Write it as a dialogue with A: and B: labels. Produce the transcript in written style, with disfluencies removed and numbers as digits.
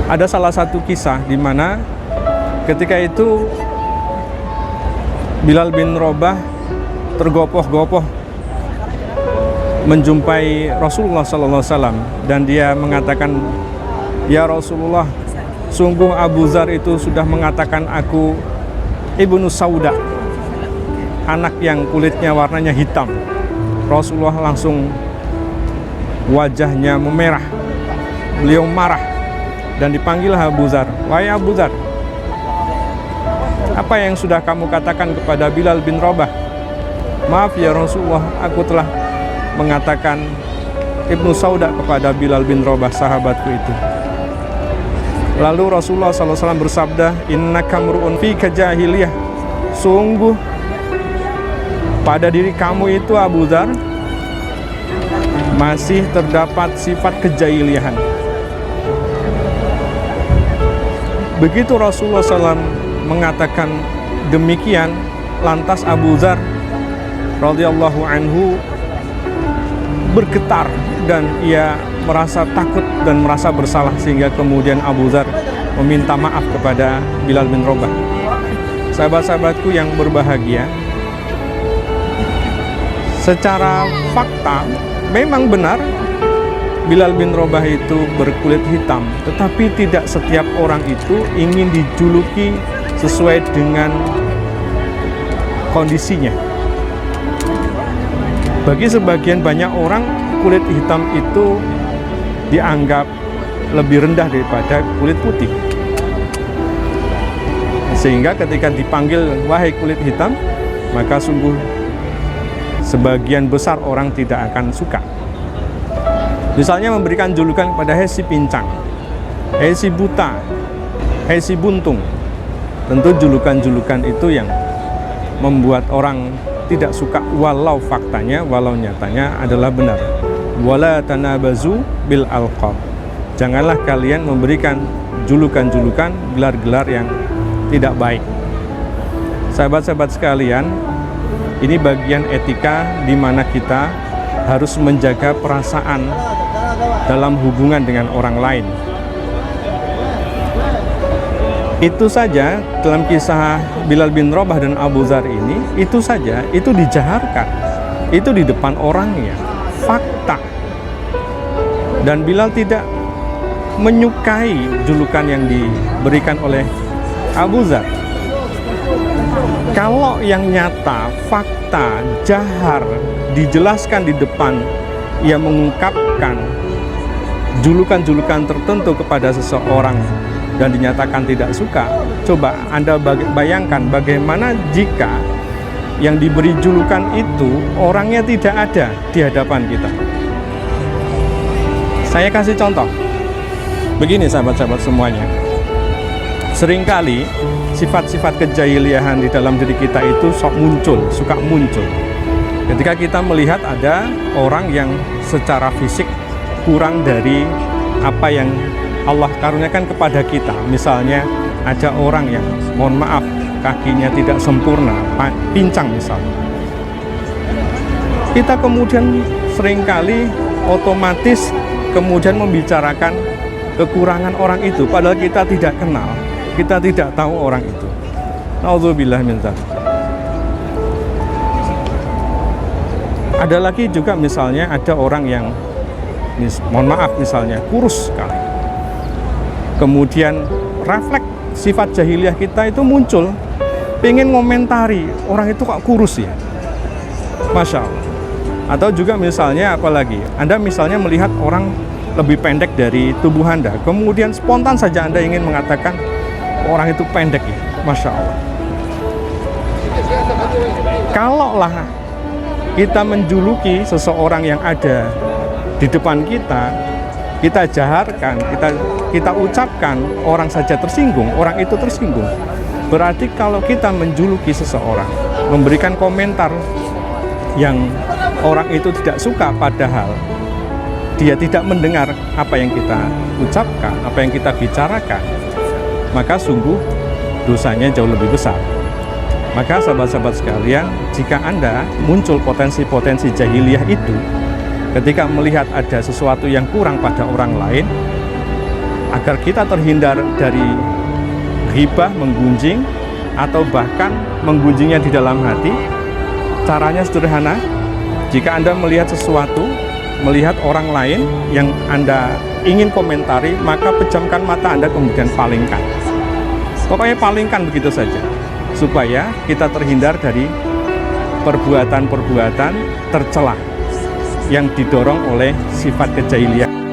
A: Ada salah satu kisah di mana ketika itu Bilal bin Rabah tergopoh-gopoh menjumpai Rasulullah SAW dan dia mengatakan, "Ya Rasulullah, sungguh Abu Dzar itu sudah mengatakan aku Ibnu Sauda, anak yang kulitnya warnanya hitam." Rasulullah langsung wajahnya memerah, beliau marah dan dipanggil Abu Dzar. "Wahai Abu Dzar, apa yang sudah kamu katakan kepada Bilal bin Rabah?" "Maaf ya Rasulullah, aku telah mengatakan Ibnu Sauda kepada Bilal bin Rabah, sahabatku itu." Lalu Rasulullah SAW bersabda, "Innaka mru'un fika jahiliyah." Sungguh pada diri kamu itu Abu Dzar masih terdapat sifat kejahiliahan. Begitu Rasulullah SAW mengatakan demikian, lantas Abu Dzar radhiyallahu anhu bergetar dan ia merasa takut dan merasa bersalah, sehingga kemudian Abu Dzar meminta maaf kepada Bilal bin Rabah. Sahabat-sahabatku yang berbahagia, secara fakta memang benar Bilal bin Rabah itu berkulit hitam, tetapi tidak setiap orang itu ingin dijuluki sesuai dengan kondisinya. Bagi sebagian banyak orang, kulit hitam itu dianggap lebih rendah daripada kulit putih. Sehingga ketika dipanggil "wahai kulit hitam", maka sungguh sebagian besar orang tidak akan suka. Misalnya memberikan julukan kepada "hei si pincang", "hei si buta", "hei si buntung". Tentu julukan-julukan itu yang membuat orang tidak suka, walau faktanya, walau nyatanya adalah benar. Wala tanabazu bil alqab. Janganlah kalian memberikan julukan-julukan, gelar-gelar yang tidak baik. Sahabat-sahabat sekalian, ini bagian etika di mana kita harus menjaga perasaan dalam hubungan dengan orang lain. Itu saja dalam kisah Bilal bin Rabah dan Abu Dzar ini, itu saja, itu dijaharkan, itu di depan orangnya, fakta. Dan Bilal tidak menyukai julukan yang diberikan oleh Abu Dzar. Kalau yang nyata, fakta, jahar, dijelaskan di depan, ia mengungkapkan julukan-julukan tertentu kepada seseorang dan dinyatakan tidak suka, coba Anda bayangkan bagaimana jika yang diberi julukan itu orangnya tidak ada di hadapan kita. Saya kasih contoh. Begini sahabat-sahabat semuanya, seringkali sifat-sifat kejahiliahan di dalam diri kita itu suka muncul. Ketika kita melihat ada orang yang secara fisik kurang dari apa yang Allah karuniakan kepada kita. Misalnya ada orang yang, mohon maaf, kakinya tidak sempurna, pincang misalnya. Kita kemudian seringkali otomatis kemudian membicarakan kekurangan orang itu, padahal kita tidak kenal, kita tidak tahu orang itu. Nauzubillah min dzalik. Ada lagi juga misalnya ada orang yang, mohon maaf misalnya, kurus sekali. Kemudian refleks sifat jahiliyah kita itu muncul, pengen ngomentari orang itu kok kurus ya, Masya Allah. Atau juga misalnya apalagi, Anda misalnya melihat orang lebih pendek dari tubuh Anda, kemudian spontan saja Anda ingin mengatakan orang itu pendek ya, Masya Allah. Kalaulah kita menjuluki seseorang yang ada di depan kita, kita jaharkan, kita ucapkan, orang saja tersinggung, orang itu tersinggung. Berarti kalau kita menjuluki seseorang, memberikan komentar yang orang itu tidak suka, padahal dia tidak mendengar apa yang kita ucapkan, apa yang kita bicarakan, maka sungguh dosanya jauh lebih besar. Maka sahabat-sahabat sekalian, jika Anda muncul potensi-potensi jahiliyah itu, ketika melihat ada sesuatu yang kurang pada orang lain, agar kita terhindar dari ghibah, menggunjing, atau bahkan menggunjingnya di dalam hati. Caranya sederhana. Jika Anda melihat sesuatu, melihat orang lain yang Anda ingin komentari, maka pejamkan mata Anda, kemudian palingkan. Pokoknya palingkan begitu saja, supaya kita terhindar dari perbuatan-perbuatan tercela yang didorong oleh sifat kejahilian.